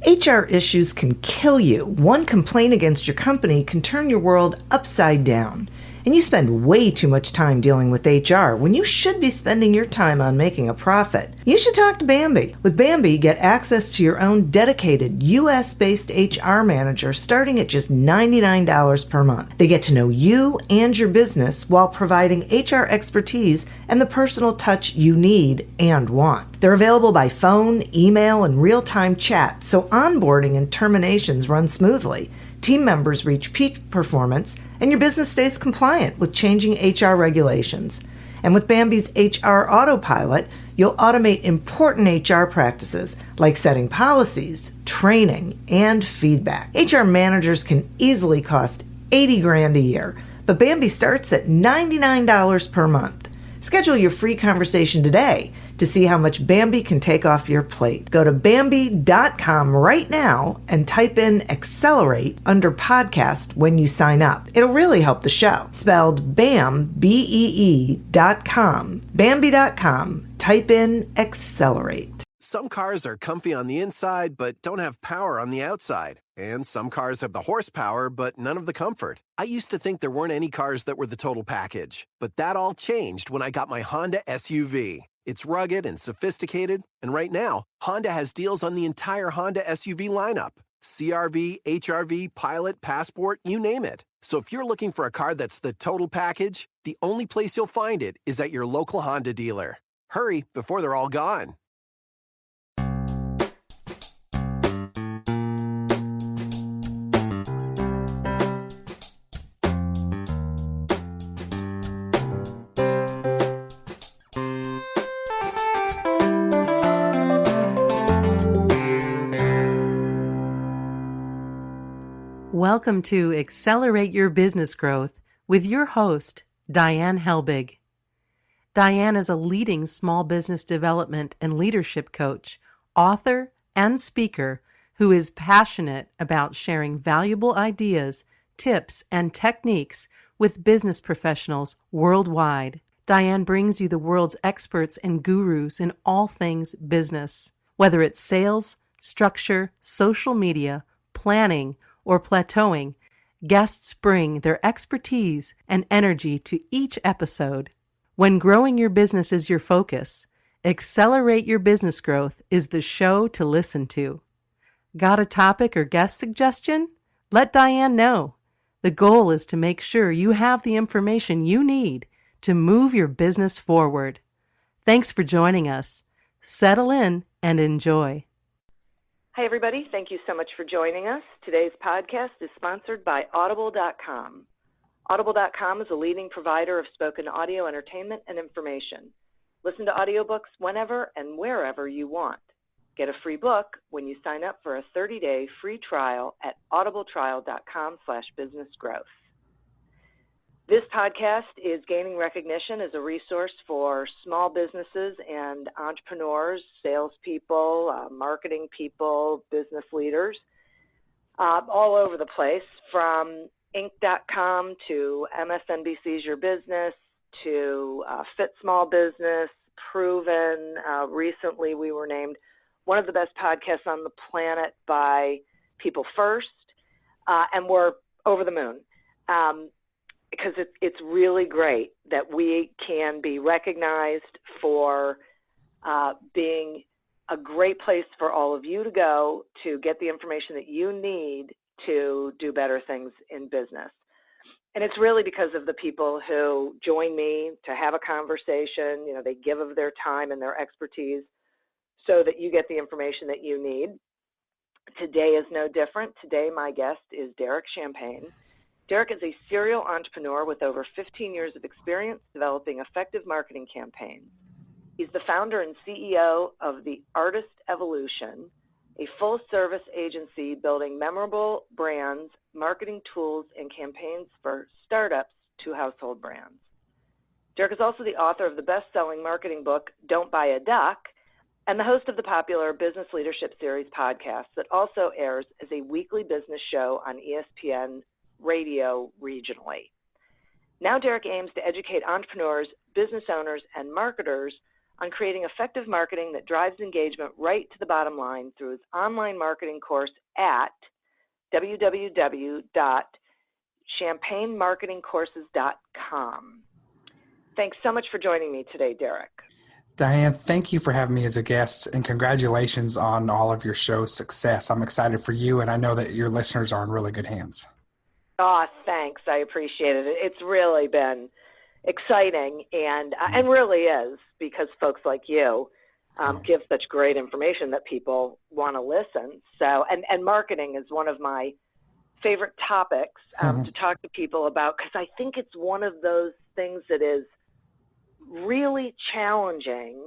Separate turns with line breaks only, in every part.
HR issues can kill you. One complaint against your company can turn your world upside down. And you spend way too much time dealing with HR when you should be spending your time on making a profit. You should talk to Bambi. With Bambi, get access to your own dedicated US-based HR manager starting at just $99 per month. They get to know you and your business while providing HR expertise and the personal touch you need and want. They're available by phone, email, and real-time chat, so onboarding and terminations run smoothly. Team members reach peak performance, and your business stays compliant with changing HR regulations. And with Bambi's HR Autopilot, you'll automate important HR practices like setting policies, training, and feedback. HR managers can easily cost $80,000 a year, but Bambi starts at $99 per month. Schedule your free conversation today to see how much Bambi can take off your plate. Go to Bambi.com right now and type in Accelerate under podcast when you sign up. It'll really help the show. Spelled BAM, BEE.com. Bambi.com. Type in Accelerate.
Some cars are comfy on the inside but don't have power on the outside. And some cars have the horsepower but none of the comfort. I used to think there weren't any cars that were the total package. But that all changed when I got my Honda SUV. It's rugged and sophisticated, and right now, Honda has deals on the entire Honda SUV lineup. CR-V, HR-V, Pilot, Passport, you name it. So if you're looking for a car that's the total package, the only place you'll find it is at your local Honda dealer. Hurry before they're all gone.
Welcome to Accelerate Your Business Growth with your host, Diane Helbig. Diane is a leading small business development and leadership coach, author, and speaker who is passionate about sharing valuable ideas, tips, and techniques with business professionals worldwide. Diane brings you the world's experts and gurus in all things business, whether it's sales, structure, social media, planning, or plateauing. Guests bring their expertise and energy to each episode. When growing your business is your focus, Accelerate Your Business Growth is the show to listen to. Got a topic or guest suggestion? Let Diane know. The goal is to make sure you have the information you need to move your business forward. Thanks for joining us. Settle in and enjoy.
Hi, everybody. Thank you so much for joining us. Today's podcast is sponsored by Audible.com. Audible.com is a leading provider of spoken audio entertainment and information. Listen to audiobooks whenever and wherever you want. Get a free book when you sign up for a 30-day free trial at audibletrial.com/businessgrowth. This podcast is gaining recognition as a resource for small businesses and entrepreneurs, salespeople, marketing people, business leaders, all over the place, from Inc.com to MSNBC's Your Business to Fit Small Business, Proven. Recently, we were named one of the best podcasts on the planet by People First, and we're over the moon. Because it's really great that we can be recognized for being a great place for all of you to go to get the information that you need to do better things in business. And it's really because of the people who join me to have a conversation. You know, they give of their time and their expertise so that you get the information that you need. Today is no different. Today, my guest is Derek Champagne. Derek is a serial entrepreneur with over 15 years of experience developing effective marketing campaigns. He's the founder and CEO of The Artist Evolution, a full-service agency building memorable brands, marketing tools, and campaigns for startups to household brands. Derek is also the author of the best-selling marketing book, Don't Buy a Duck, and the host of the popular Business Leadership Series podcast that also airs as a weekly business show on ESPN radio regionally. Now Derek aims to educate entrepreneurs, business owners, and marketers on creating effective marketing that drives engagement right to the bottom line through his online marketing course at www.champagnemarketingcourses.com. Thanks so much for joining me today, Derek.
Diane, thank you for having me as a guest, and congratulations on all of your show's success. I'm excited for you, and I know that your listeners are in really good hands.
Oh, thanks. I appreciate it. It's really been exciting and really is, because folks like you give such great information that people want to listen. So, and marketing is one of my favorite topics to talk to people about, because I think it's one of those things that is really challenging,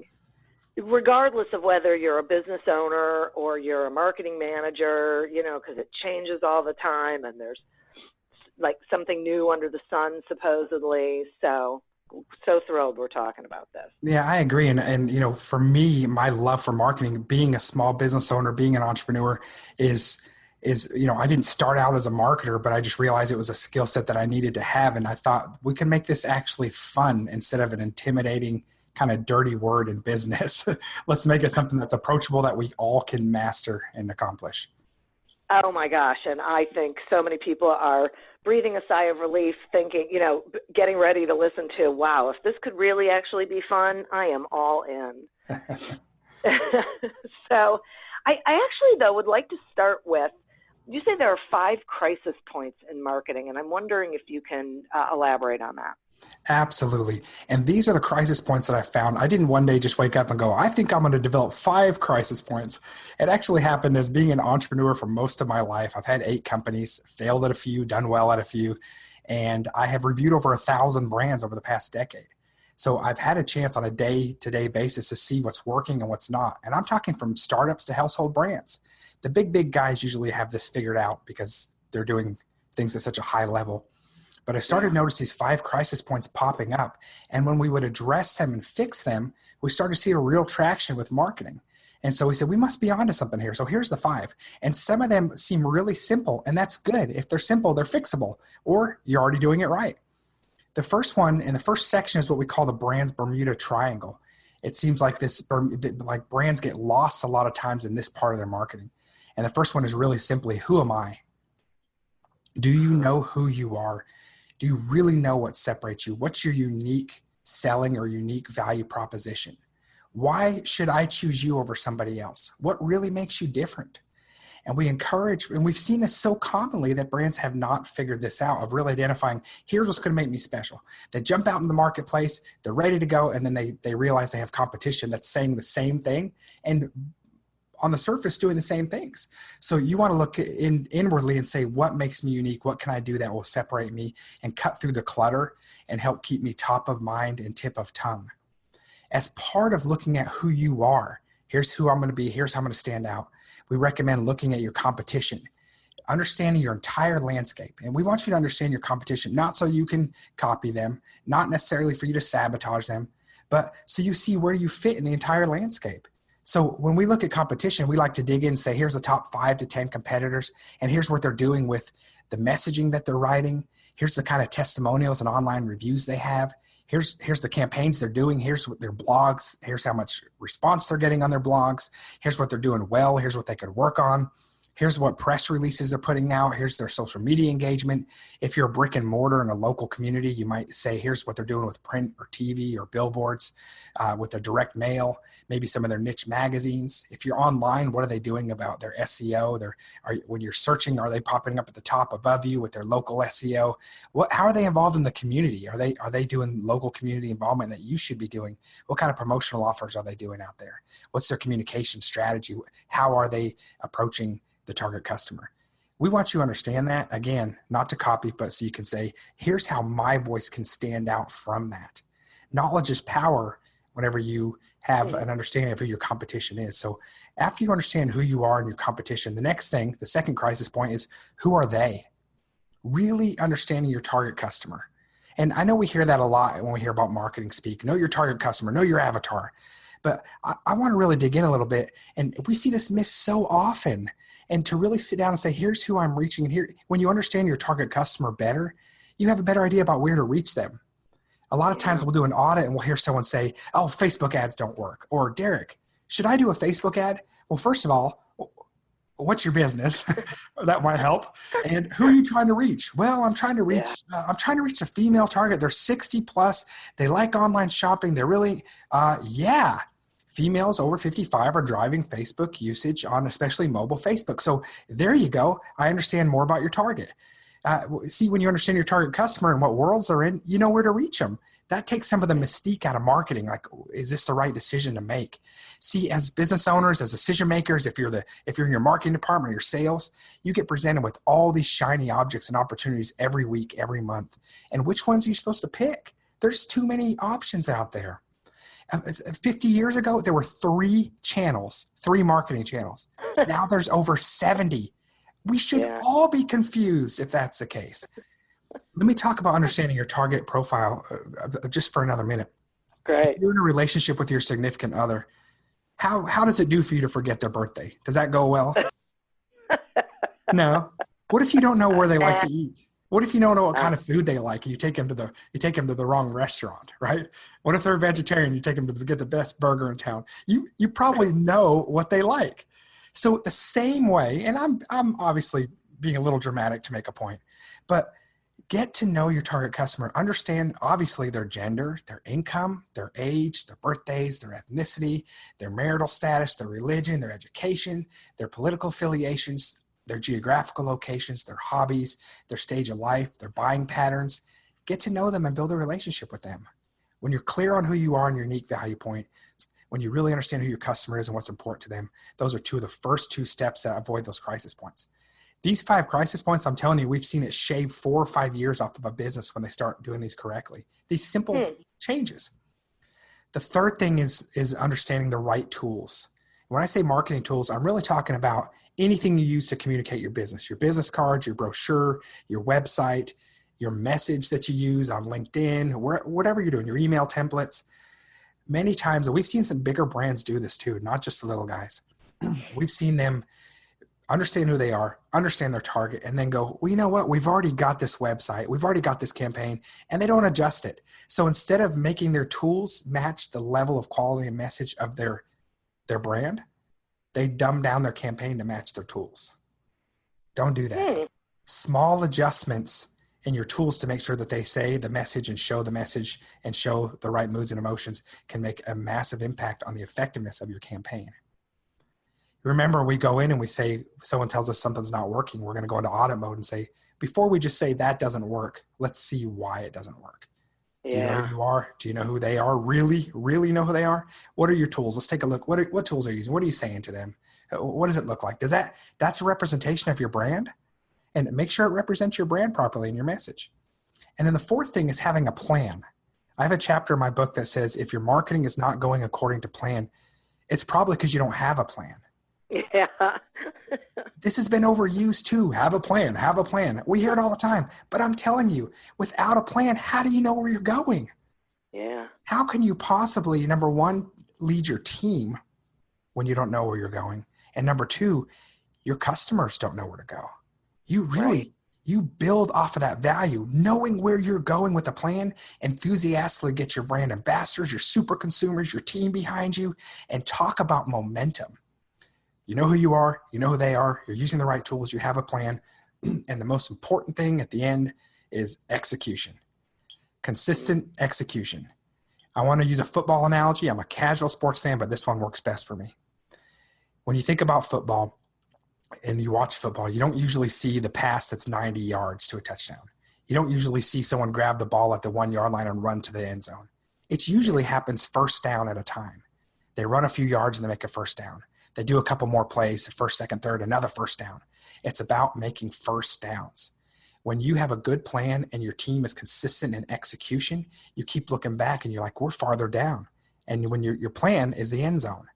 regardless of whether you're a business owner or you're a marketing manager, because it changes all the time and there's like something new under the sun, supposedly. So thrilled we're talking about this.
Yeah, I agree. And for me, my love for marketing, being a small business owner, being an entrepreneur is, I didn't start out as a marketer, but I just realized it was a skill set that I needed to have. And I thought we can make this actually fun instead of an intimidating kind of dirty word in business. Let's make it something that's approachable that we all can master and accomplish.
Oh my gosh. And I think so many people are breathing a sigh of relief, thinking, getting ready to listen to, wow, if this could really actually be fun, I am all in. So I actually, though, would like to start with, you say there are 5 crisis points in marketing, and I'm wondering if you can elaborate on that.
Absolutely. And these are the crisis points that I found. I didn't one day just wake up and go, I think I'm going to develop 5 crisis points. It actually happened as being an entrepreneur for most of my life. I've had 8 companies, failed at a few, done well at a few, and I have reviewed over 1,000 brands over the past decade. So I've had a chance on a day-to-day basis to see what's working and what's not. And I'm talking from startups to household brands. The big guys usually have this figured out because they're doing things at such a high level. But I started to notice these 5 crisis points popping up. And when we would address them and fix them, we started to see a real traction with marketing. And so we said, we must be onto something here. So here's the 5. And some of them seem really simple, and that's good. If they're simple, they're fixable, or you're already doing it right. The first one in the first section is what we call the brand's Bermuda Triangle. It seems like like brands get lost a lot of times in this part of their marketing. And the first one is really simply, who am I? Do you know who you are? Do you really know what separates you? What's your unique selling or unique value proposition? Why should I choose you over somebody else? What really makes you different? And we encourage, and we've seen this so commonly that brands have not figured this out, of really identifying, here's what's going to make me special. They jump out in the marketplace, they're ready to go, and then they realize they have competition that's saying the same thing and on the surface doing the same things. So you want to look inwardly and say, what makes me unique? What can I do that will separate me and cut through the clutter and help keep me top of mind and tip of tongue? As part of looking at who you are, here's who I'm going to be, here's how I'm going to stand out. We recommend looking at your competition, understanding your entire landscape. And we want you to understand your competition, not so you can copy them, not necessarily for you to sabotage them, but so you see where you fit in the entire landscape. So when we look at competition, we like to dig in and say, here's the top 5 to 10 competitors, and here's what they're doing with the messaging that they're writing. Here's the kind of testimonials and online reviews they have. Here's the campaigns they're doing. Here's what their blogs. Here's how much response they're getting on their blogs. Here's what they're doing well. Here's what they could work on. Here's what press releases they're putting out. Here's their social media engagement. If you're a brick and mortar in a local community, you might say, here's what they're doing with print or TV or billboards, with their direct mail, maybe some of their niche magazines. If you're online, what are they doing about their SEO? When you're searching, are they popping up at the top above you with their local SEO? How are they involved in the community? Are they doing local community involvement that you should be doing? What kind of promotional offers are they doing out there? What's their communication strategy? How are they approaching the target customer? We want you to understand that, again, not to copy, but so you can say, here's how my voice can stand out from that. Knowledge is power whenever you have an understanding of who your competition is. So after you understand who you are and your competition, the next thing, the second crisis point, is who are they? Really understanding your target customer. And I know we hear that a lot when we hear about marketing speak. Know your target customer, know your avatar. But I want to really dig in a little bit. And we see this missed so often. And to really sit down and say, here's who I'm reaching. And here, when you understand your target customer better, you have a better idea about where to reach them. A lot of times we'll do an audit and we'll hear someone say, oh, Facebook ads don't work. Or Derek, should I do a Facebook ad? Well, first of all, what's your business? That might help. And who are you trying to reach? Well, I'm trying to reach a female target. They're 60 plus. They like online shopping. They're really, females over 55 are driving Facebook usage on especially mobile Facebook. So there you go. I understand more about your target. See, when you understand your target customer and what worlds they're in, you know where to reach them. That takes some of the mystique out of marketing. Like, is this the right decision to make? See, as business owners, as decision makers, if you're in your marketing department or your sales, you get presented with all these shiny objects and opportunities every week, every month. And which ones are you supposed to pick? There's too many options out there. 50 years ago, there were 3 marketing channels. Now there's over 70. We should all be confused if that's the case. Let me talk about understanding your target profile just for another minute.
Great.
If you're in a relationship with your significant other, how does it do for you to forget their birthday? Does that go well? No. What if you don't know where they like to eat? What if you don't know what kind of food they like and you take them to the wrong restaurant, right? What if they're a vegetarian? You take them to get the best burger in town. You probably know what they like. So the same way, and I'm obviously being a little dramatic to make a point, but get to know your target customer. Understand, obviously, their gender, their income, their age, their birthdays, their ethnicity, their marital status, their religion, their education, their political affiliations, their geographical locations, their hobbies, their stage of life, their buying patterns. Get to know them and build a relationship with them. When you're clear on who you are and your unique value point, when you really understand who your customer is and what's important to them, those are the first 2 steps that avoid those crisis points. These 5 crisis points, I'm telling you, we've seen it shave 4 or 5 years off of a business when they start doing these correctly. These simple changes. The third thing is understanding the right tools. When I say marketing tools, I'm really talking about anything you use to communicate your business cards, your brochure, your website, your message that you use on LinkedIn, whatever you're doing, your email templates. Many times, we've seen some bigger brands do this too, not just the little guys. We've seen them understand who they are, understand their target, and then go, well, you know what? We've already got this website. We've already got this campaign, and they don't adjust it. So instead of making their tools match the level of quality and message of their brand, they dumb down their campaign to match their tools. Don't do that. Small adjustments in your tools to make sure that they say the message and show the message and show the right moods and emotions can make a massive impact on the effectiveness of your campaign. Remember, we go in and we say, someone tells us something's not working. We're going to go into audit mode and say, before we just say that doesn't work, let's see why it doesn't work. Do you know who you are? Do you know who they are? Really, really know who they are? What are your tools? Let's take a look. What tools are you using? What are you saying to them? What does it look like? That's a representation of your brand? And make sure it represents your brand properly in your message. And then the fourth thing is having a plan. I have a chapter in my book that says if your marketing is not going according to plan, it's probably because you don't have a plan.
Yeah.
This has been overused too. Have a plan. Have a plan. We hear it all the time. But I'm telling you, without a plan, how do you know where you're going?
Yeah.
How can you possibly, number one, lead your team when you don't know where you're going? And number two, your customers don't know where to go. You build off of that value, knowing where you're going with a plan, enthusiastically get your brand ambassadors, your super consumers, your team behind you, and talk about momentum. You know who you are, you know who they are, you're using the right tools, you have a plan. And the most important thing at the end is execution. Consistent execution. I want to use a football analogy. I'm a casual sports fan, but this one works best for me. When you think about football, and you watch football, you don't usually see the pass that's 90 yards to a touchdown. You don't usually see someone grab the ball at the 1 yard line and run to the end zone. It usually happens first down at a time. They run a few yards and they make a first down. They do a couple more plays, first, second, third, another first down. It's about making first downs. When you have a good plan and your team is consistent in execution, you keep looking back and you're like, we're farther down. And when your plan is the end zone.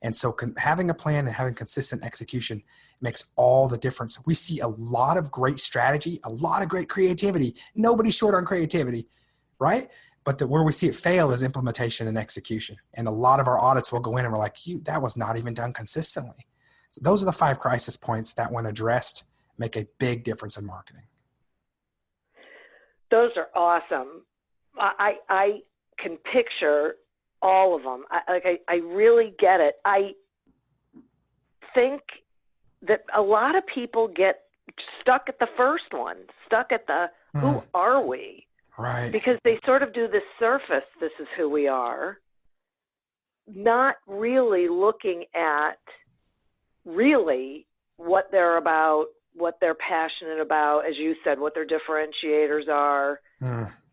And so having a plan and having consistent execution makes all the difference. We see a lot of great strategy, a lot of great creativity. Nobody's short on creativity, right? But where we see it fail is implementation and execution. And a lot of our audits will go in and we're like, that was not even done consistently. So those are the 5 crisis points that, when addressed, make a big difference in marketing.
Those are awesome. I can picture all of them. I really get it. I think that a lot of people get stuck at the first one, stuck at the who are we?
Right.
Because they sort of do this surface, this is who we are, not really looking at really what they're about, what they're passionate about, as you said, what their differentiators are.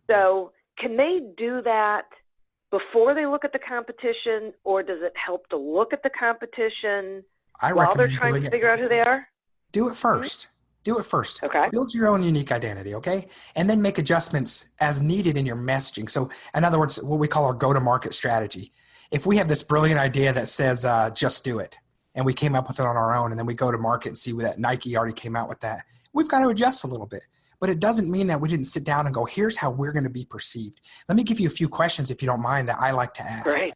So can they do that before they look at the competition, or does it help to look at the competition while they're trying to figure out who they are?
Do it first. Do it first.
Okay.
Build your own unique identity, okay? And then make adjustments as needed in your messaging. So, in other words, what we call our go-to-market strategy. If we have this brilliant idea that says, just do it, and we came up with it on our own, and then we go to market and see that Nike already came out with that, we've got to adjust a little bit. But it doesn't mean that we didn't sit down and go, here's how we're going to be perceived. Let me give you a few questions, if you don't mind, that I like to ask.
Great.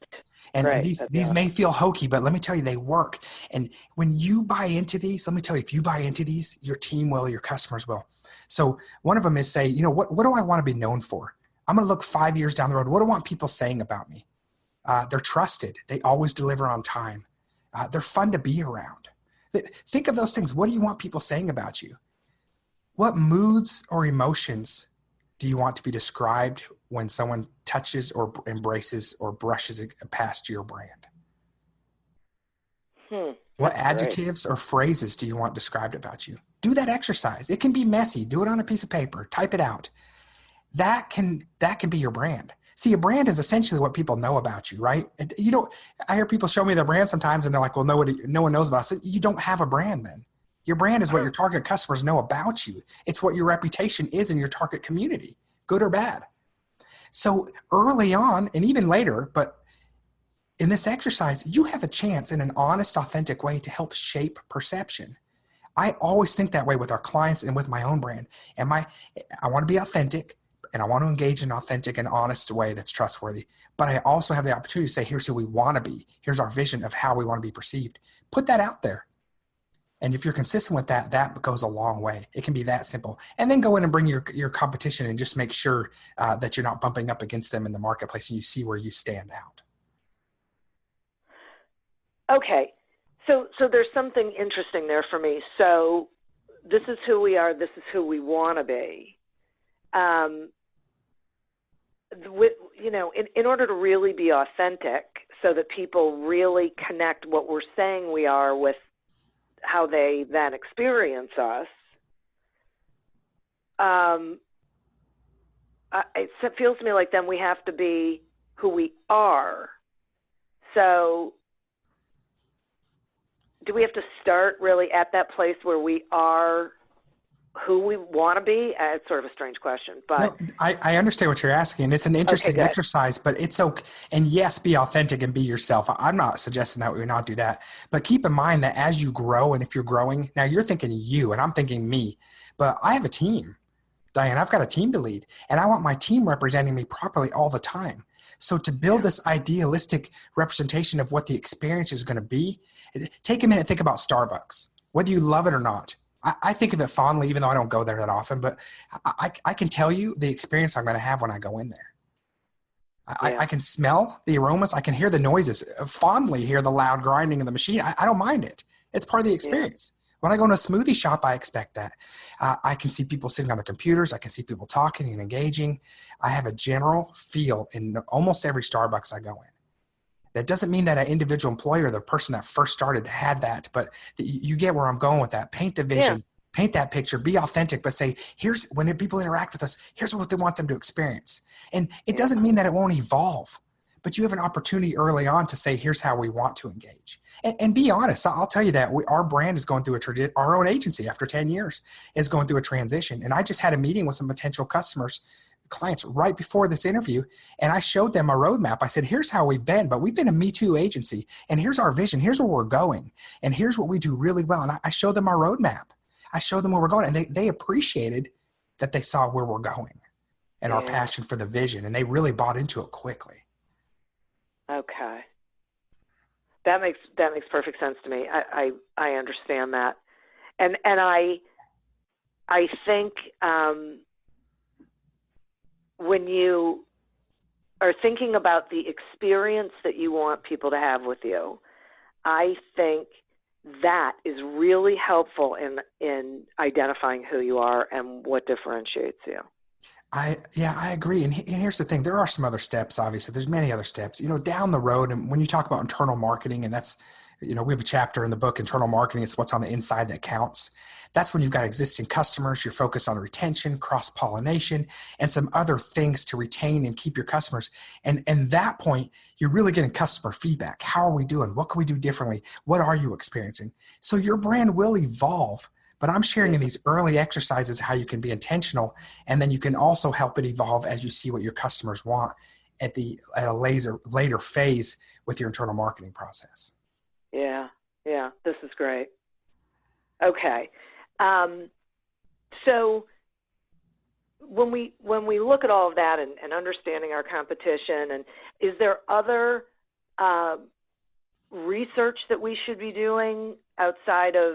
And these may feel hokey, but let me tell you, they work. And when you buy into these, let me tell you, if you buy into these, your team will, your customers will. So one of them is say, what do I want to be known for? I'm going to look 5 years down the road. What do I want people saying about me? They're trusted. They always deliver on time. They're fun to be around. Think of those things. What do you want people saying about you? What moods or emotions do you want to be described when someone touches or embraces or brushes past your brand? What adjectives or phrases do you want described about you? Do that exercise. It can be messy. Do it on a piece of paper. Type it out. That can be your brand. See, a brand is essentially what people know about you, right? I hear people show me their brand sometimes and they're like, well, no one knows about us. You don't have a brand then. Your brand is what your target customers know about you. It's what your reputation is in your target community, good or bad. So early on, and even later, but in this exercise, you have a chance in an honest, authentic way to help shape perception. I always think that way with our clients and with my own brand. I want to be authentic, and I want to engage in an authentic and honest way that's trustworthy. But I also have the opportunity to say, here's who we want to be. Here's our vision of how we want to be perceived. Put that out there. And if you're consistent with that, that goes a long way. It can be that simple. And then go in and bring your competition and just make sure that you're not bumping up against them in the marketplace and you see where you stand out.
Okay. So there's something interesting there for me. So this is who we are. This is who we want to be. In order to really be authentic so that people really connect what we're saying we are with how they then experience us, it feels to me like then we have to be who we are. So do we have to start really at that place where we are who we want to be? It's sort of a strange question, but
no, I understand what you're asking. It's an interesting exercise, but it's okay. And yes, be authentic and be yourself. I'm not suggesting that we not do that, but keep in mind that as you grow, and if you're growing, now you're thinking you and I'm thinking me, but I have a team, Diane. I've got a team to lead, and I want my team representing me properly all the time. So to build this idealistic representation of what the experience is going to be, take a minute and think about Starbucks, whether you love it or not. I think of it fondly, even though I don't go there that often, but I can tell you the experience I'm going to have when I go in there. I can smell the aromas. I can hear the noises, fondly hear the loud grinding of the machine. I don't mind it. It's part of the experience. When I go in a smoothie shop, I expect that. I can see people sitting on their computers. I can see people talking and engaging. I have a general feel in almost every Starbucks I go in. That doesn't mean that an individual employee or the person that first started had that, but you get where I'm going with that. Paint the vision, paint that picture, be authentic, but say, here's when people interact with us, here's what they want them to experience. And it doesn't mean that it won't evolve, but you have an opportunity early on to say, here's how we want to engage. And be honest. I'll tell you that our brand is going through our own agency after 10 years is going through a transition. And I just had a meeting with some potential clients right before this interview, and I showed them a roadmap. I said, here's how we've been, but we've been a Me Too agency, and here's our vision, here's where we're going, and here's what we do really well. And I showed them our roadmap. I showed them where we're going, and they appreciated that they saw where we're going and our passion for the vision, and they really bought into it quickly.
Okay. That makes perfect sense to me. I understand that. And I think when you are thinking about the experience that you want people to have with you, I think that is really helpful in identifying who you are and what differentiates you.
I agree. And here's the thing. There are some other steps, obviously. There's many other steps, down the road. And when you talk about internal marketing, and that's, we have a chapter in the book, Internal Marketing, it's what's on the inside that counts. That's when you've got existing customers, you're focused on retention, cross-pollination, and some other things to retain and keep your customers. And that point, you're really getting customer feedback. How are we doing? What can we do differently? What are you experiencing? So your brand will evolve. But I'm sharing in these early exercises how you can be intentional, and then you can also help it evolve as you see what your customers want at a later phase with your internal marketing process.
Yeah, this is great. Okay, so when we look at all of that and understanding our competition, and is there other research that we should be doing outside of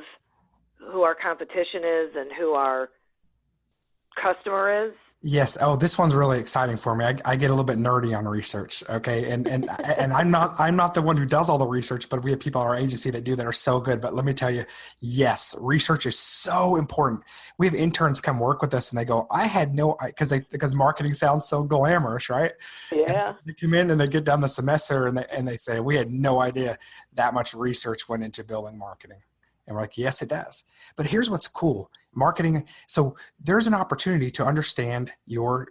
who our competition is and who our customer is?
Yes. Oh, this one's really exciting for me. I get a little bit nerdy on research. Okay. And I'm not the one who does all the research, but we have people at our agency that do that are so good. But let me tell you, yes, research is so important. We have interns come work with us and they go, I had no, because marketing sounds so glamorous, right?
Yeah.
And they come in and they get down the semester and they say, we had no idea that much research went into building marketing. And we're like, yes, it does. But here's what's cool. Marketing. So there's an opportunity to understand your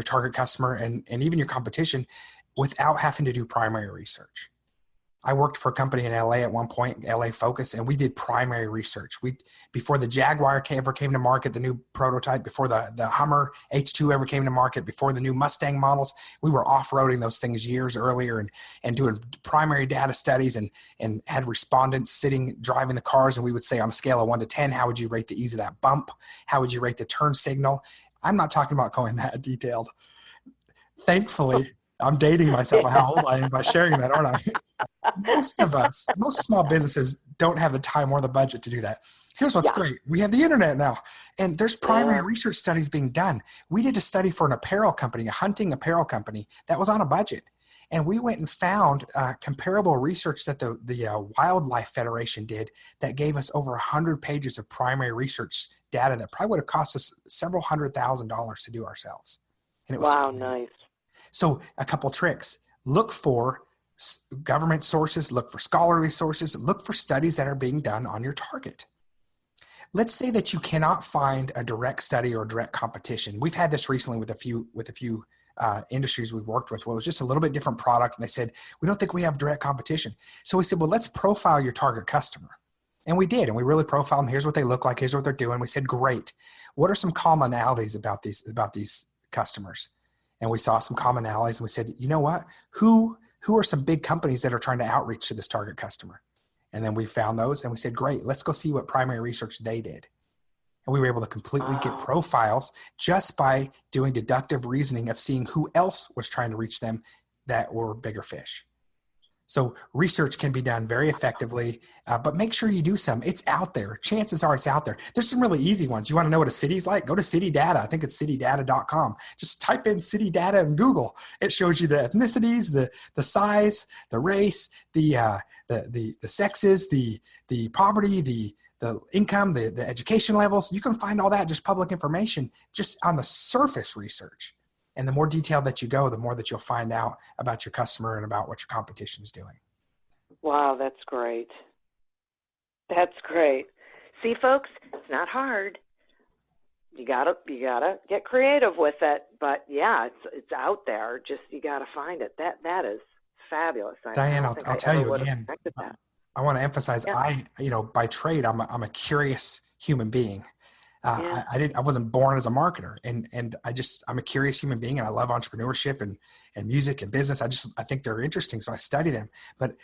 target customer and even your competition without having to do primary research. I worked for a company in LA at one point, LA Focus, and we did primary research. Before the Jaguar ever came to market, the new prototype, before the Hummer H2 ever came to market, before the new Mustang models, we were off-roading those things years earlier and doing primary data studies and had respondents driving the cars. And we would say on a scale of 1 to 10, how would you rate the ease of that bump? How would you rate the turn signal? I'm not talking about going that detailed. Thankfully, I'm dating myself on how old I am by sharing that, aren't I? Most small businesses don't have the time or the budget to do that. Here's what's great. We have the internet now, and there's primary research studies being done. We did a study for an apparel company, a hunting apparel company that was on a budget. And we went and found comparable research that the Wildlife Federation did that gave us over 100 pages of primary research data that probably would have cost us several $100,000 to do ourselves. And it was
nice.
So a couple tricks. Look for government sources, look for scholarly sources, look for studies that are being done on your target. Let's say that you cannot find a direct study or direct competition. We've had this recently with a few industries we've worked with. Well, it was just a little bit different product. And they said, we don't think we have direct competition. So we said, well, let's profile your target customer. And we did. And we really profiled them. Here's what they look like. Here's what they're doing. We said, great. What are some commonalities about these customers? And we saw some commonalities and we said, you know what? Who are some big companies that are trying to outreach to this target customer? And then we found those and we said, great, let's go see what primary research they did. And we were able to completely get profiles just by doing deductive reasoning of seeing who else was trying to reach them that were bigger fish. So research can be done very effectively, but make sure you do some. It's out there. Chances are it's out there. There's some really easy ones. You want to know what a city's like? Go to City Data. I think it's citydata.com. Just type in City Data in Google. It shows you the ethnicities, the size, the race, the sexes, the poverty, the income, the education levels. You can find all that, just public information, just on the surface research. And the more detailed that you go, the more that you'll find out about your customer and about what your competition is doing.
Wow, that's great. That's great. See, folks, it's not hard. You gotta get creative with it. But yeah, it's out there. Just you gotta find it. That is fabulous.
Diane, I'll tell you again. I want to emphasize, by trade, I'm a curious human being. I wasn't born as a marketer, and I'm a curious human being, and I love entrepreneurship and music and business. I think they're interesting, so I study them. But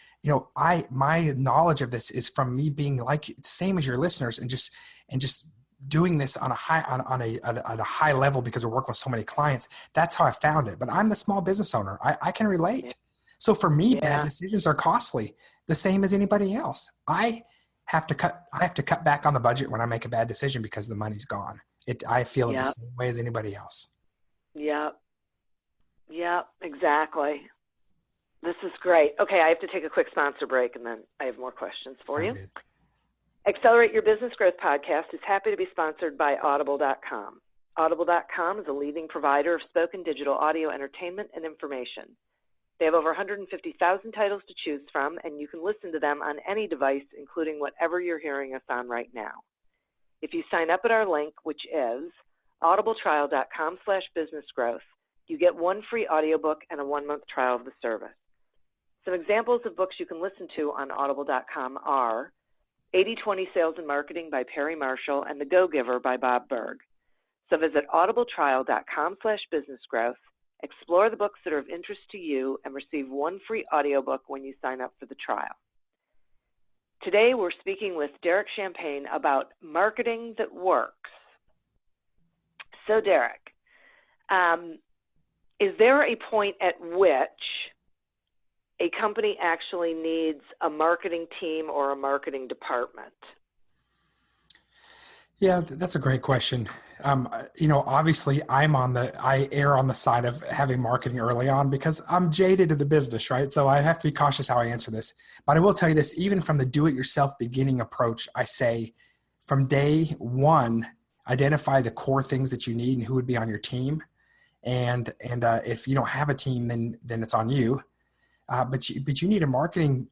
my knowledge of this is from me being like same as your listeners, and just doing this on a high level because we're working with so many clients. That's how I found it. But I'm the small business owner. I can relate. Yeah. So for me, bad decisions are costly, the same as anybody else. I have to cut back on the budget when I make a bad decision because the money's gone. I feel it the same way as anybody else.
Yeah. Yeah, exactly. This is great. Okay, I have to take a quick sponsor break, and then I have more questions for
Sounds
you.
good.
Accelerate Your Business Growth podcast is happy to be sponsored by Audible.com. Audible.com is a leading provider of spoken digital audio entertainment and information. They have over 150,000 titles to choose from, and you can listen to them on any device, including whatever you're hearing us on right now. If you sign up at our link, which is audibletrial.com/businessgrowth, you get one free audiobook and a 1-month trial of the service. Some examples of books you can listen to on audible.com are 80/20 Sales and Marketing by Perry Marshall and The Go-Giver by Bob Berg. So visit audibletrial.com/businessgrowth, explore the books that are of interest to you, and receive one free audiobook when you sign up for the trial. Today we're speaking with Derek Champagne about marketing that works. So Derek, is there a point at which a company actually needs a marketing team or a marketing department?
Yeah, that's a great question. Obviously I err on the side of having marketing early on because I'm jaded to the business, right? So I have to be cautious how I answer this. But I will tell you this, even from the do-it-yourself beginning approach, I say from day one, identify the core things that you need and who would be on your team. And if you don't have a team, then it's on you. But you need a marketing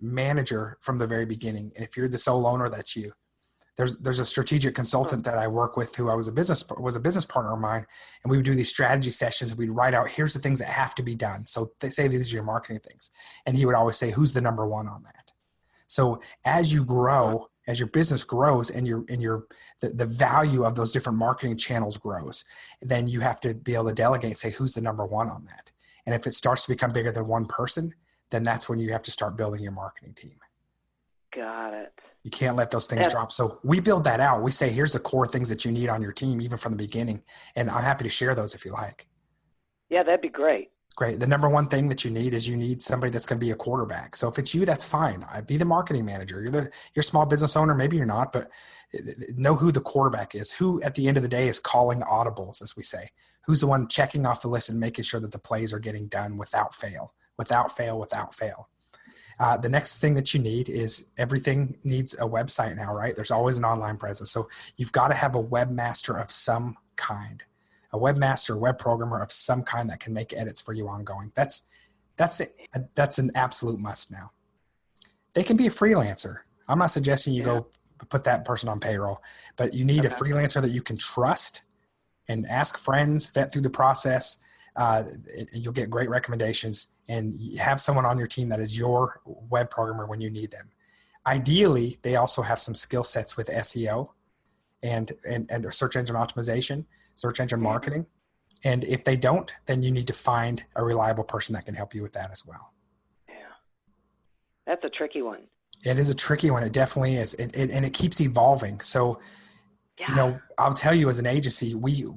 manager from the very beginning. And if you're the sole owner, that's you. There's a strategic consultant that I work with who was a business partner of mine, and we would do these strategy sessions. We'd write out, here's the things that have to be done. So they say these are your marketing things, and he would always say, who's the number one on that? So as you grow, as your business grows, and the value of those different marketing channels grows, then you have to be able to delegate and say, who's the number one on that? And if it starts to become bigger than one person, then that's when you have to start building your marketing team.
Got it.
You can't let those things drop. So we build that out. We say, here's the core things that you need on your team, even from the beginning. And I'm happy to share those if you like.
Yeah, that'd be great.
Great. The number one thing that you need somebody that's going to be a quarterback. So if it's you, that's fine. I'd be the marketing manager. You're a small business owner. Maybe you're not, but know who the quarterback is, who at the end of the day is calling audibles, as we say, who's the one checking off the list and making sure that the plays are getting done without fail. The next thing that you need is everything needs a website now, right? There's always an online presence. So you've got to have a webmaster of some kind, a webmaster, web programmer of some kind that can make edits for you ongoing. That's an absolute must now. They can be a freelancer. I'm not suggesting you go put that person on payroll, but you need a freelancer that you can trust and ask friends, vet through the process. You'll get great recommendations, and you have someone on your team that is your web programmer when you need them. Ideally, they also have some skill sets with SEO and search engine optimization, search engine marketing. And if they don't, then you need to find a reliable person that can help you with that as well.
Yeah. That's a tricky one.
It is a tricky one. It definitely is. And it keeps evolving. So, I'll tell you, as an agency, we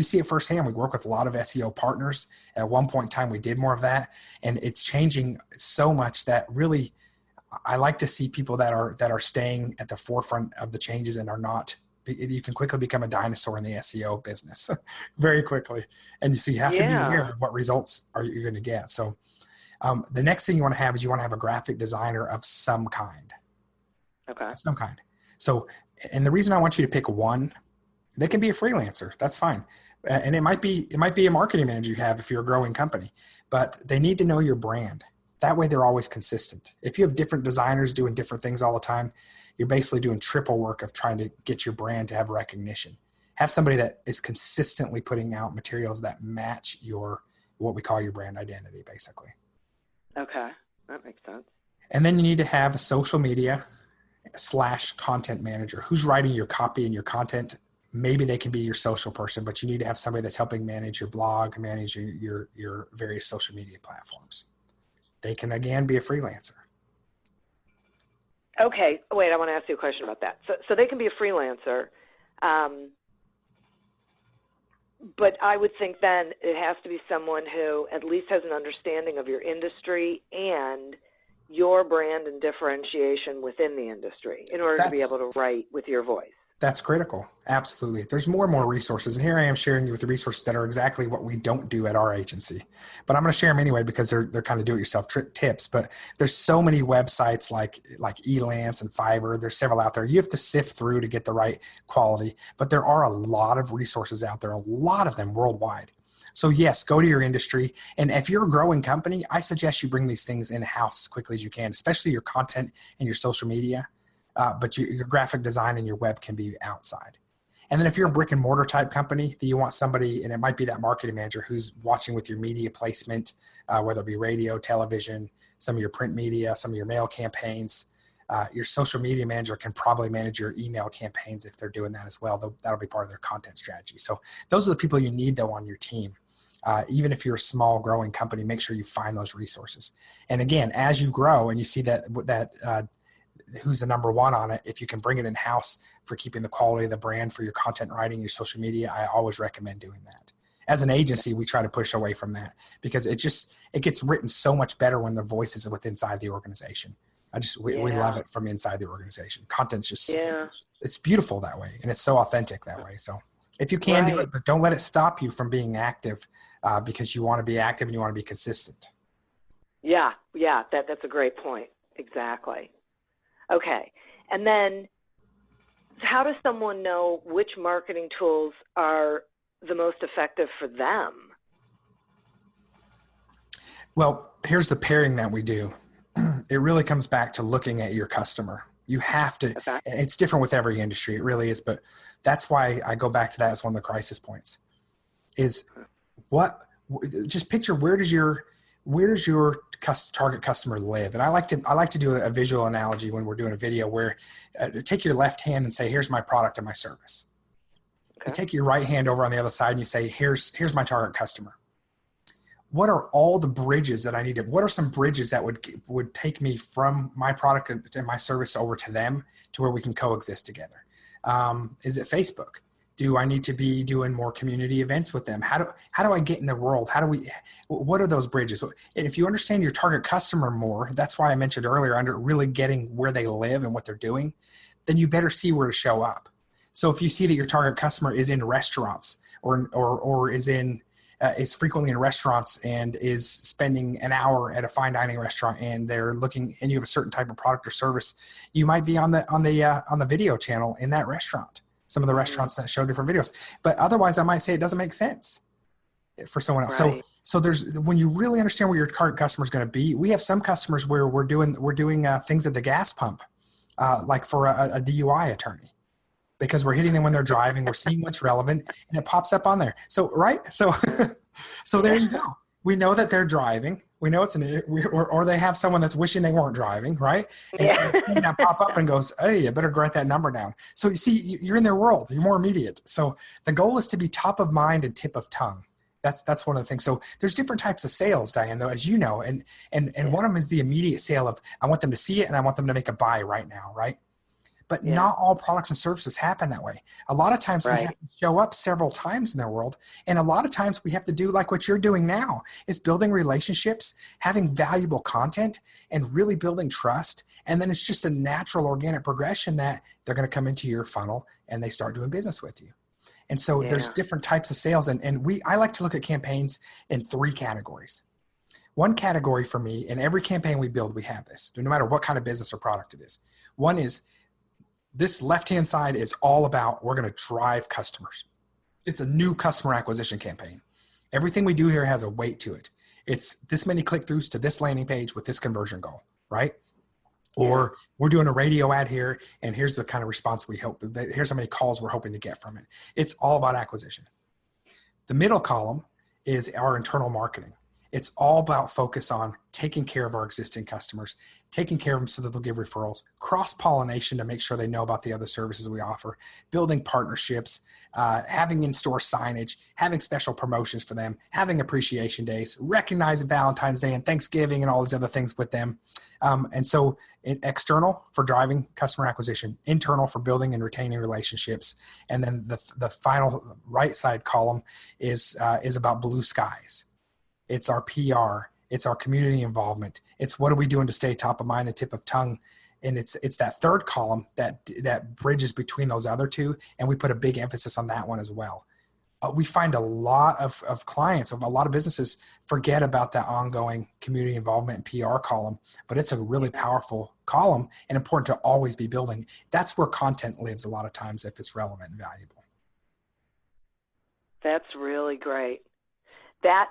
see it firsthand. We work with a lot of SEO partners. At one point in time, we did more of that, and it's changing so much that really, I like to see people that are staying at the forefront of the changes and are not. You can quickly become a dinosaur in the SEO business very quickly, and so you have to be aware of what results you're going to get. So, the next thing you want to have is a graphic designer of some kind.
Okay.
Some kind. So. And the reason I want you to pick one, they can be a freelancer. That's fine. And it might be a marketing manager you have if you're a growing company, but they need to know your brand. That way they're always consistent. If you have different designers doing different things all the time, you're basically doing triple work of trying to get your brand to have recognition. Have somebody that is consistently putting out materials that match what we call your brand identity, basically.
Okay. That makes sense.
And then you need to have a social media / content manager who's writing your copy and your content. Maybe they can be your social person, but you need to have somebody that's helping manage your blog, manage your various social media platforms. They can, again, be a freelancer.
Okay. Wait, I want to ask you a question about that. So they can be a freelancer, but I would think then it has to be someone who at least has an understanding of your industry and your brand and differentiation within the industry in order to be able to write with your voice.
That's critical. Absolutely. There's more and more resources. And here I am sharing you with the resources that are exactly what we don't do at our agency. But I'm going to share them anyway because they're kind of do-it-yourself tips. But there's so many websites like Elance and Fiverr. There's several out there. You have to sift through to get the right quality. But there are a lot of resources out there, a lot of them worldwide. So yes, go to your industry. And if you're a growing company, I suggest you bring these things in-house as quickly as you can, especially your content and your social media. But your graphic design and your web can be outside. And then if you're a brick and mortar type company, you want somebody, and it might be that marketing manager who's watching with your media placement, whether it be radio, television, some of your print media, some of your mail campaigns. Your social media manager can probably manage your email campaigns if they're doing that as well. That'll be part of their content strategy. So those are the people you need though on your team. Even if you're a small growing company, make sure you find those resources. And again, as you grow and you see that who's the number one on it, if you can bring it in-house for keeping the quality of the brand for your content writing, your social media, I always recommend doing that. As an agency, we try to push away from that because it gets written so much better when the voice is inside the organization. We love it from inside the organization. Content's just, it's beautiful that way. And it's so authentic that way. So if you can do it, but don't let it stop you from being active because you want to be active and you want to be consistent.
Yeah. That's a great point. Exactly. Okay. And then how does someone know which marketing tools are the most effective for them?
Well, here's the pairing that we do. It really comes back to looking at your customer. You have to, it's different with every industry. It really is. But that's why I go back to that as one of the crisis points is just picture where does your target customer live? And I like to do a visual analogy when we're doing a video where take your left hand and say, here's my product and my service. Okay. You take your right hand over on the other side and you say, here's my target customer. What are all the bridges that I need what are some bridges that would take me from my product and my service over to them to where we can coexist together? Is it Facebook? Do I need to be doing more community events with them? How do I get in their world? What are those bridges? And if you understand your target customer more, that's why I mentioned earlier, under really getting where they live and what they're doing, then you better see where to show up. So if you see that your target customer is in restaurants or is frequently in restaurants and is spending an hour at a fine dining restaurant and they're looking and you have a certain type of product or service, you might be on the video channel in that restaurant. Some of the restaurants that show different videos, but otherwise I might say it doesn't make sense for someone else. Right. So when you really understand where your target customer is going to be, we have some customers where we're doing things at the gas pump, like for a DUI attorney, because we're hitting them when they're driving. We're seeing what's relevant and it pops up on there. So there you go. We know that they're driving. We know or they have someone that's wishing they weren't driving, right? And that pop up and goes, hey, you better write that number down. So you see, you're in their world. You're more immediate. So the goal is to be top of mind and tip of tongue. That's one of the things. So there's different types of sales, Diane, though, as you know, and one of them is the immediate sale of I want them to see it and I want them to make a buy right now, right? But not all products and services happen that way. A lot of times we have to show up several times in their world. And a lot of times we have to do like what you're doing now is building relationships, having valuable content, and really building trust. And then it's just a natural organic progression that they're going to come into your funnel and they start doing business with you. And so there's different types of sales. And I like to look at campaigns in 3 categories. One category for me, in every campaign we build, we have this, no matter what kind of business or product it is. One is, this left-hand side is all about we're going to drive customers. It's a new customer acquisition campaign. Everything we do here has a weight to it. It's this many click-throughs to this landing page with this conversion goal, right? Or we're doing a radio ad here, and here's the kind of response we hope. Here's how many calls we're hoping to get from it. It's all about acquisition. The middle column is our internal marketing. It's all about focus on taking care of our existing customers, taking care of them so that they'll give referrals, cross-pollination to make sure they know about the other services we offer, building partnerships, having in-store signage, having special promotions for them, having appreciation days, recognizing Valentine's Day and Thanksgiving and all these other things with them. And so external for driving customer acquisition, internal for building and retaining relationships. And then the final right side column is about blue skies. It's our PR. It's our community involvement. It's what are we doing to stay top of mind and tip of tongue And it's that third column that bridges between those other two. And we put a big emphasis on that one as well. We find a lot of clients, a lot of businesses forget about that ongoing community involvement and PR column, but it's a really powerful column and important to always be building. That's where content lives a lot of times if it's relevant and valuable.
That's really great. That,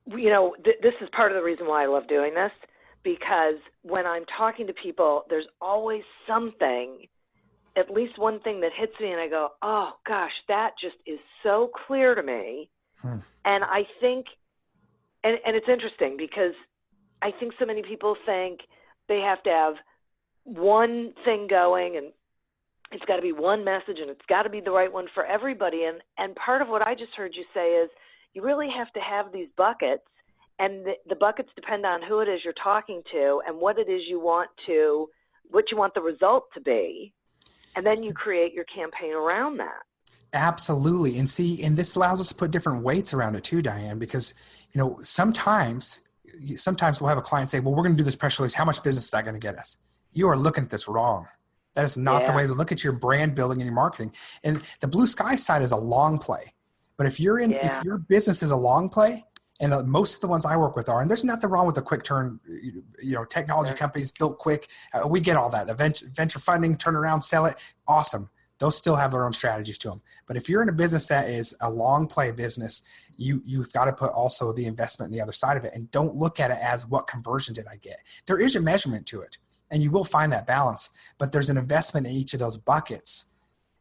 this is part of the reason why I love doing this, because when I'm talking to people, there's always something, at least one thing that hits me and I go, oh gosh, that just is so clear to me. And I think, and it's interesting because I think so many people think they have to have one thing going and it's got to be one message and it's got to be the right one for everybody. And part of what I just heard you say is you really have to have these buckets, and the buckets depend on who it is you're talking to and what it is what you want the result to be. And then you create your campaign around that.
Absolutely. And this allows us to put different weights around it too, Diane, because, sometimes we'll have a client say, well, we're going to do this press release. How much business is that going to get us? You are looking at this wrong. That is not the way to look at your brand building and your marketing. And the blue sky side is a long play. But if your business is a long play, and most of the ones I work with are, and there's nothing wrong with the quick turn, technology companies built quick. We get all that. The venture funding, turn around, sell it. Awesome. Those still have their own strategies to them. But if you're in a business that is a long play business, you've got to put also the investment in the other side of it. And don't look at it as what conversion did I get? There is a measurement to it. And you will find that balance, but there's an investment in each of those buckets.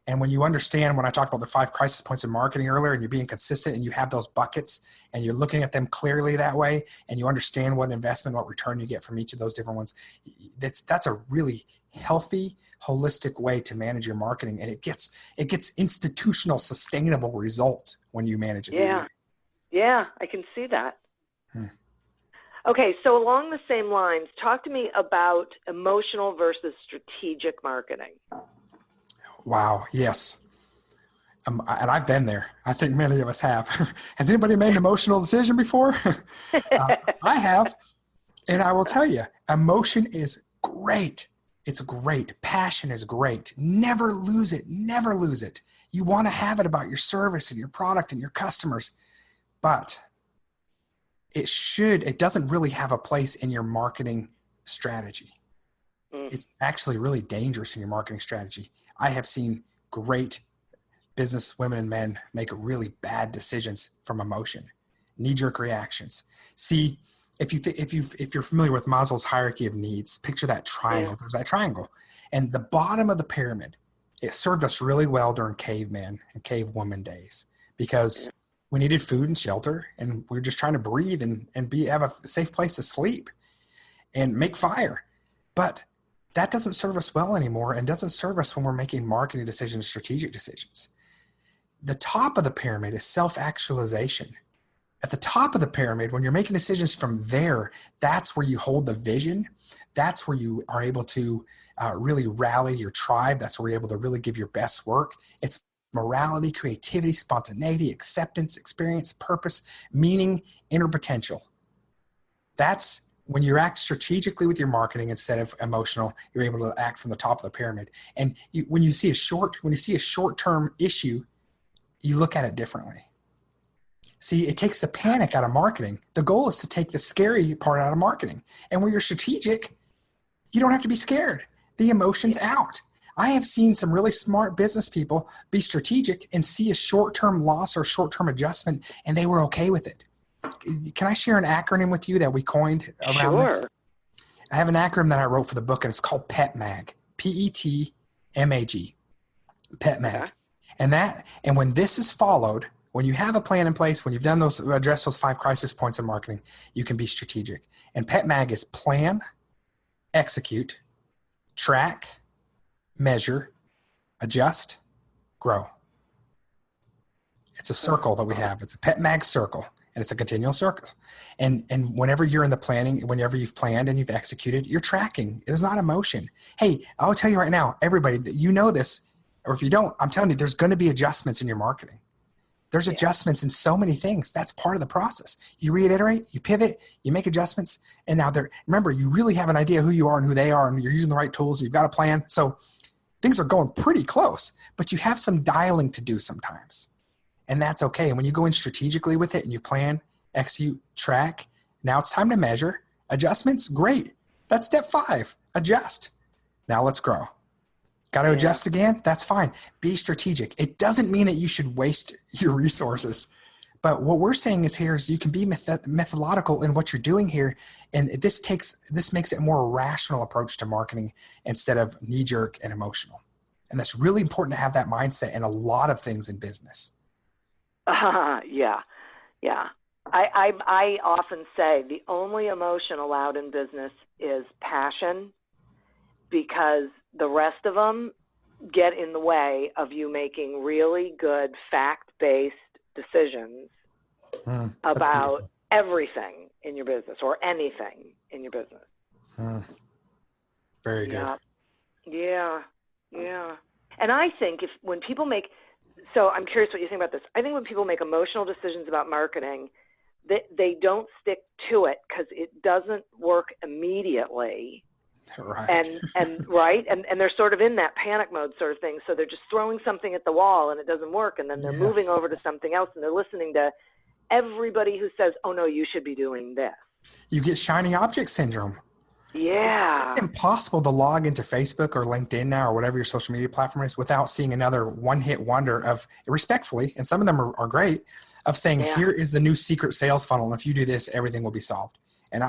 And when you understand, when I talked about the 5 crisis points in marketing earlier, and you're being consistent and you have those buckets and you're looking at them clearly that way, and you understand what investment, what return you get from each of those different ones, that's a really healthy, holistic way to manage your marketing. And it gets institutional, sustainable results when you manage it.
Yeah, I can see that. Okay, so along the same lines, talk to me about emotional versus strategic marketing. Wow,
yes. And I've been there. I think many of us have. Has anybody made an emotional decision before? I have. And I will tell you, emotion is great. It's great. Passion is great. Never lose it. Never lose it. You want to have it about your service and your product and your customers. But it doesn't really have a place in your marketing strategy. It's actually really dangerous in your marketing strategy. I have seen great business women and men make really bad decisions from emotion, knee-jerk reactions. See, if you're familiar with Maslow's hierarchy of needs, picture that triangle. There's that triangle. And the bottom of the pyramid, it served us really well during caveman and cavewoman days because we needed food and shelter, and we were just trying to breathe and have a safe place to sleep and make fire. But that doesn't serve us well anymore, and doesn't serve us when we're making marketing decisions, strategic decisions. The top of the pyramid is self-actualization. At the top of the pyramid, when you're making decisions from there, that's where you hold the vision. That's where you are able to really rally your tribe. That's where you're able to really give your best work. It's morality, creativity, spontaneity, acceptance, experience, purpose, meaning, inner potential. That's when you act strategically with your marketing instead of emotional. You're able to act from the top of the pyramid. And when you see a short-term issue, you look at it differently. See, it takes the panic out of marketing. The goal is to take the scary part out of marketing. And when you're strategic, you don't have to be scared. The emotion's out. I have seen some really smart business people be strategic and see a short-term loss or short-term adjustment, and they were okay with it. Can I share an acronym with you that we coined around this? I have an acronym that I wrote for the book, and it's called PETMAG. PETMAG. PETMAG. And when this is followed, when you have a plan in place, when you've done address those 5 crisis points in marketing, you can be strategic. And PETMAG is plan, execute, track, measure, adjust, grow. It's a circle that we have. It's a PETMAG circle, and it's a continual circle. And whenever you're in the planning, whenever you've planned and you've executed, you're tracking. There's not emotion. Hey, I'll tell you right now, everybody, you know this, or if you don't, I'm telling you, there's going to be adjustments in your marketing. There's
Yeah.
adjustments in so many things. That's part of the process. You reiterate, you pivot, you make adjustments. And now remember, you really have an idea who you are and who they are, and you're using the right tools. You've got a plan. So things are going pretty close, but you have some dialing to do sometimes. And that's okay. And when you go in strategically with it and you plan, execute, track, now it's time to measure. Adjustments, great. That's step 5, adjust. Now let's grow. Got to adjust again? That's fine. Be strategic. It doesn't mean that you should waste your resources. But what we're saying is you can be methodological in what you're doing here. And this makes it a more rational approach to marketing instead of knee-jerk and emotional. And that's really important to have that mindset in a lot of things in business.
Yeah. I often say the only emotion allowed in business is passion, because the rest of them get in the way of you making really good fact-based decisions about everything in your business or anything in your business.
Very good.
Yeah. And I think when people so I'm curious what you think about this. I think when people make emotional decisions about marketing, they don't stick to it because it doesn't work immediately.
Right.
And right. And they're sort of in that panic mode sort of thing. So they're just throwing something at the wall and it doesn't work. And then they're moving over to something else and they're listening to everybody who says, oh no, you should be doing this.
You get shiny object syndrome.
Yeah.
It's impossible to log into Facebook or LinkedIn now or whatever your social media platform is without seeing another one-hit wonder of, respectfully, and some of them are great, of saying, here is the new secret sales funnel. And if you do this, everything will be solved. And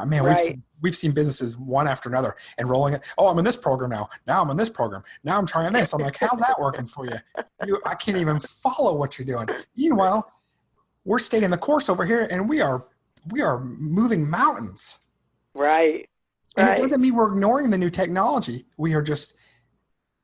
we've seen businesses one after another enrolling it. Oh, I'm in this program now. Now I'm in this program. Now I'm trying this. I'm like, how's that working for you? I can't even follow what you're doing. Meanwhile, we're staying the course over here and we are moving mountains.
Right.
And it doesn't mean we're ignoring the new technology. We are just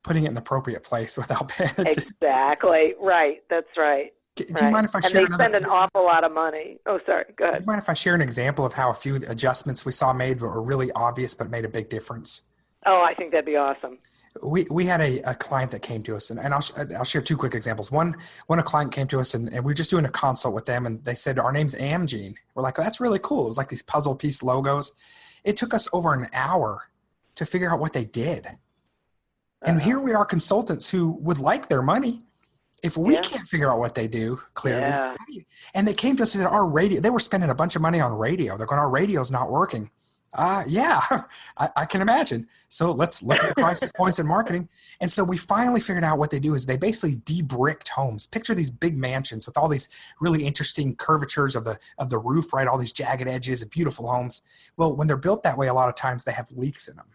putting it in the appropriate place without panicking.
Exactly. Right. That's right.
Do you mind if I share
And they spend an awful lot of money. Oh, sorry. Go ahead.
Do you mind if I share an example of how a few adjustments we saw made were really obvious but made a big difference?
Oh, I think that'd be awesome.
We had a client that came to us, and I'll share 2 quick examples. One, a client came to us, and we were just doing a consult with them, and they said, our name's Amgene. We're like, oh, that's really cool. It was like these puzzle piece logos. It took us over an hour to figure out what they did. And here we are, consultants who would like their money. If we can't figure out what they do clearly, and they came to us and said, our radio, they were spending a bunch of money on radio. They're going, our radio's not working. I can imagine. So let's look at the crisis points in marketing. And so we finally figured out what they do is they basically de-bricked homes. Picture these big mansions with all these really interesting curvatures of the roof, right? All these jagged edges of beautiful homes. Well, when they're built that way, a lot of times they have leaks in them.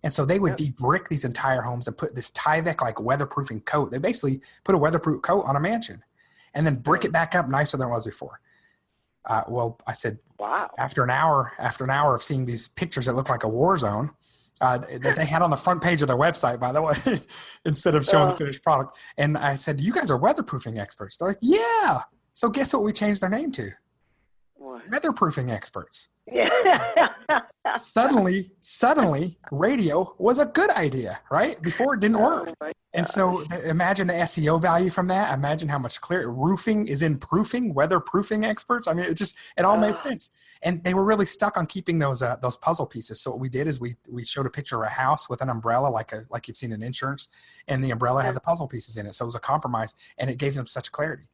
And so they would de-brick these entire homes and put this Tyvek like weatherproofing coat. They basically put a weatherproof coat on a mansion and then brick it back up nicer than it was before. Well, I said, wow. After an hour of seeing these pictures that look like a war zone that they had on the front page of their website, by the way, instead of showing the finished product. And I said, you guys are weatherproofing experts. They're like, yeah. So guess what we changed their name to? What? Weatherproofing experts. Yeah. Suddenly, radio was a good idea, right? Before it didn't work. And so imagine the SEO value from that. Imagine how much clearer roofing is in proofing, weatherproofing experts. I mean, it all made sense. And they were really stuck on keeping those puzzle pieces. So what we did is we showed a picture of a house with an umbrella, like you've seen in insurance, and the umbrella had the puzzle pieces in it. So it was a compromise, and it gave them such clarity.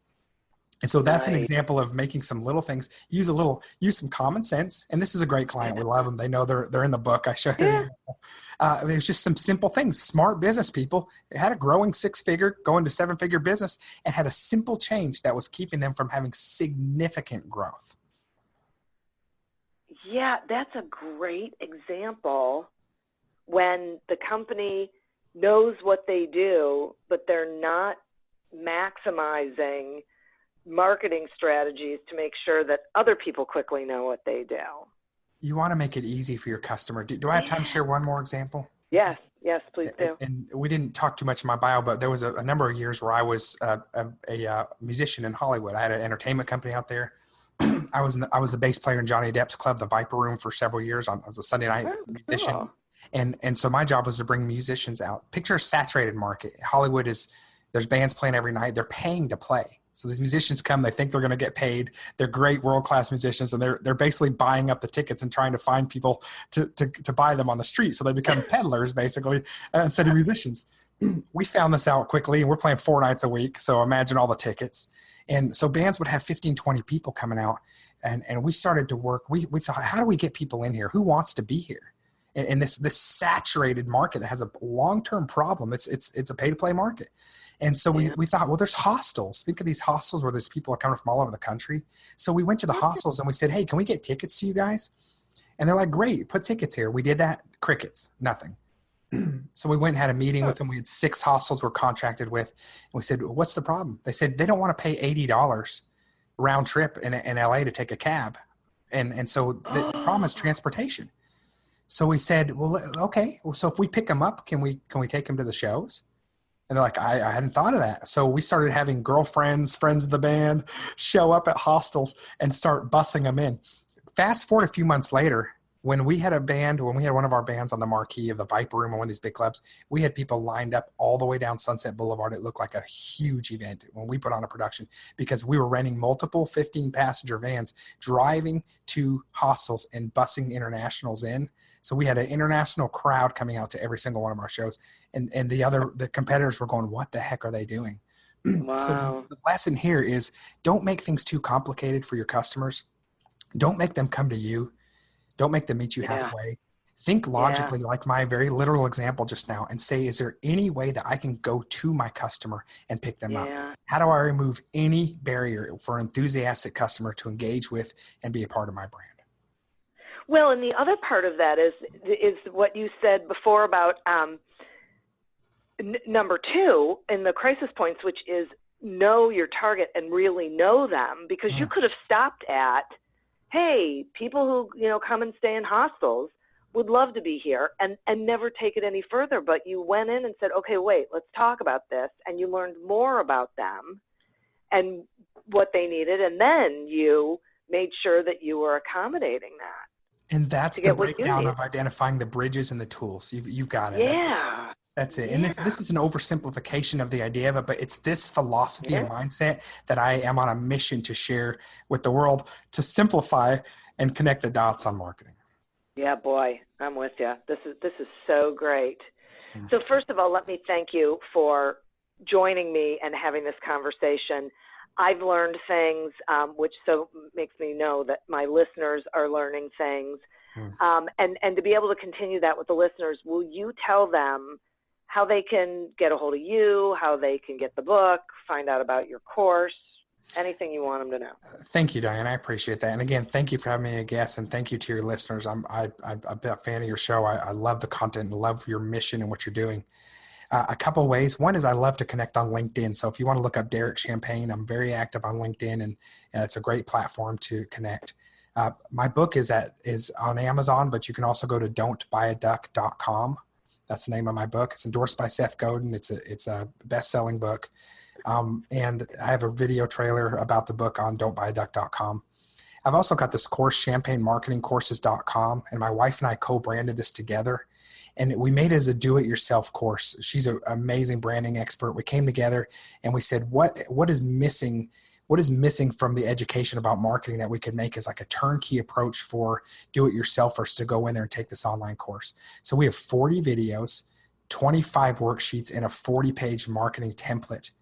And so that's an example of making some little things, use some common sense. And this is a great client. We love them. They know they're in the book. I showed an example. It was just some simple things. Smart business people. It had a growing 6-figure, going to 7-figure business, and had a simple change that was keeping them from having significant growth.
Yeah, that's a great example when the company knows what they do, but they're not maximizing marketing strategies to make sure that other people quickly know what they do.
You want to make it easy for your customer. Do I have time to share one more example?
Yes, please do.
And we didn't talk too much in my bio, but there was a number of years where I was a musician in Hollywood. I had an entertainment company out there. I was the bass player in Johnny Depp's club, the Viper Room, for several years. I was a Sunday night musician. Cool. And so my job was to bring musicians out. Picture a saturated market. Hollywood there's bands playing every night. They're paying to play. So these musicians come, they think they're going to get paid. They're great world-class musicians, and they're basically buying up the tickets and trying to find people to buy them on the street. So they become peddlers basically instead of musicians. We found this out quickly, and we're playing 4 nights a week. So imagine all the tickets. And so bands would have 15, 20 people coming out, and we started to work. We thought, how do we get people in here? Who wants to be here? And this saturated market that has a long-term problem. It's a pay-to-play market. And so we thought, well, there's hostels. Think of these hostels where there's people are coming from all over the country. So we went to the hostels and we said, hey, can we get tickets to you guys? And they're like, great, put tickets here. We did that. Crickets, nothing. So we went and had a meeting with them. We had 6 hostels we're contracted with. And we said, what's the problem? They said they don't want to pay $80 round trip in LA to take a cab. And so the problem is transportation. So we said, well, okay. Well, so if we pick them up, can we take them to the shows? And they're like, I hadn't thought of that. So we started having girlfriends, friends of the band show up at hostels and start bussing them in. Fast forward a few months later, when we had one of our bands on the marquee of the Viper Room or one of these big clubs, we had people lined up all the way down Sunset Boulevard. It looked like a huge event when we put on a production because we were renting multiple 15-passenger vans, driving to hostels and bussing internationals in. So we had an international crowd coming out to every single one of our shows. And the competitors were going, what the heck are they doing?
Wow.
So the lesson here is don't make things too complicated for your customers. Don't make them come to you. Don't make them meet you halfway. Think logically, like my very literal example just now, and say, is there any way that I can go to my customer and pick them up? How do I remove any barrier for an enthusiastic customer to engage with and be a part of my brand?
Well, and the other part of that is what you said before about number 2 in the crisis points, which is know your target and really know them, because you could have stopped at, hey, people who come and stay in hostels would love to be here, and never take it any further. But you went in and said, okay, wait, let's talk about this, and you learned more about them and what they needed, and then you made sure that you were accommodating that.
And that's the breakdown of identifying the bridges and the tools. You've got it.
Yeah.
That's it. And this is an oversimplification of the idea of it, but it's this philosophy and mindset that I am on a mission to share with the world to simplify and connect the dots on marketing.
Yeah, boy, I'm with you. This is so great. So first of all, let me thank you for joining me and having this conversation. I've learned things, which so makes me know that my listeners are learning things. And to be able to continue that with the listeners, will you tell them how they can get a hold of you, how they can get the book, find out about your course, anything you want them to know?
Thank you, Diane. I appreciate that. And again, thank you for having me a guest, and thank you to your listeners. I'm a fan of your show. I love the content and love your mission and what you're doing. A couple of ways. One is I love to connect on LinkedIn. So if you want to look up Derek Champagne, I'm very active on LinkedIn, and it's a great platform to connect. My book is on Amazon, but you can also go to don'tbuyaduck.com. That's the name of my book. It's endorsed by Seth Godin. It's a best-selling book. And I have a video trailer about the book on don'tbuyaduck.com. I've also got this course, champagnemarketingcourses.com, and my wife and I co-branded this together. And we made it as a do-it-yourself course. She's an amazing branding expert. We came together and we said, what is missing? What is missing from the education about marketing that we could make as like a turnkey approach for do-it-yourselfers to go in there and take this online course? So we have 40 videos, 25 worksheets, and a 40-page marketing template.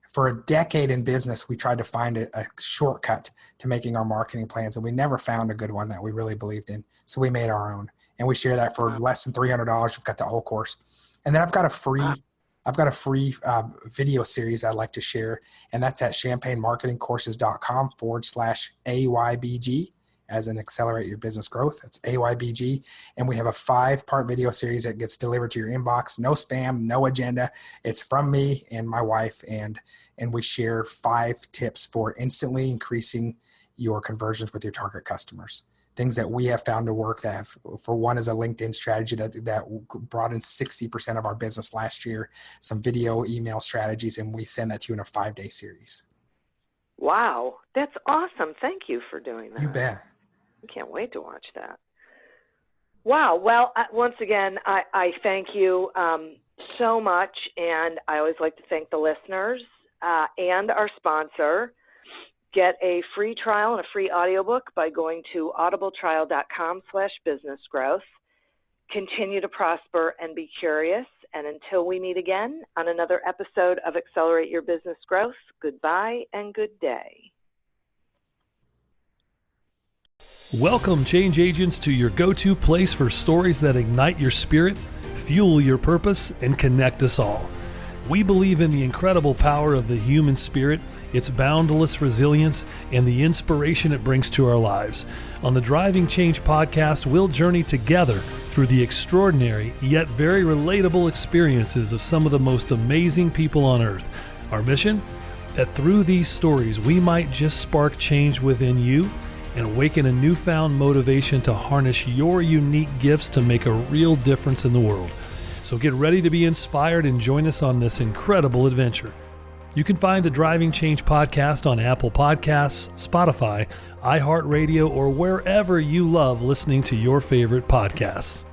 For a decade in business, we tried to find a shortcut to making our marketing plans, and we never found a good one that we really believed in. So we made our own, and we share that for less than $300. We've got the whole course. And then I've got a free video series I'd like to share, and that's at champagnemarketingcourses.com/AYBG, as in Accelerate Your Business Growth. It's AYBG. And we have a 5-part video series that gets delivered to your inbox. No spam, no agenda. It's from me and my wife, and we share 5 tips for instantly increasing your conversions with your target customers. Things that we have found to work that have, for one, is a LinkedIn strategy that brought in 60% of our business last year, some video email strategies, and we send that to you in a 5-day series.
Wow, that's awesome. Thank you for doing that.
You bet.
I can't wait to watch that. Wow. Well, once again, I thank you so much, and I always like to thank the listeners. and our sponsor. Get a free trial and a free audiobook by going to audibletrial.com/businessgrowth. Continue to prosper and be curious. And until we meet again on another episode of Accelerate Your Business Growth, goodbye and good day.
Welcome, change agents, to your go-to place for stories that ignite your spirit, fuel your purpose, and connect us all. We believe in the incredible power of the human spirit, its boundless resilience, and the inspiration it brings to our lives. On the Driving Change podcast, we'll journey together through the extraordinary yet very relatable experiences of some of the most amazing people on earth. Our mission? That through these stories, we might just spark change within you and awaken a newfound motivation to harness your unique gifts to make a real difference in the world. So get ready to be inspired and join us on this incredible adventure. You can find the Driving Change podcast on Apple Podcasts, Spotify, iHeartRadio, or wherever you love listening to your favorite podcasts.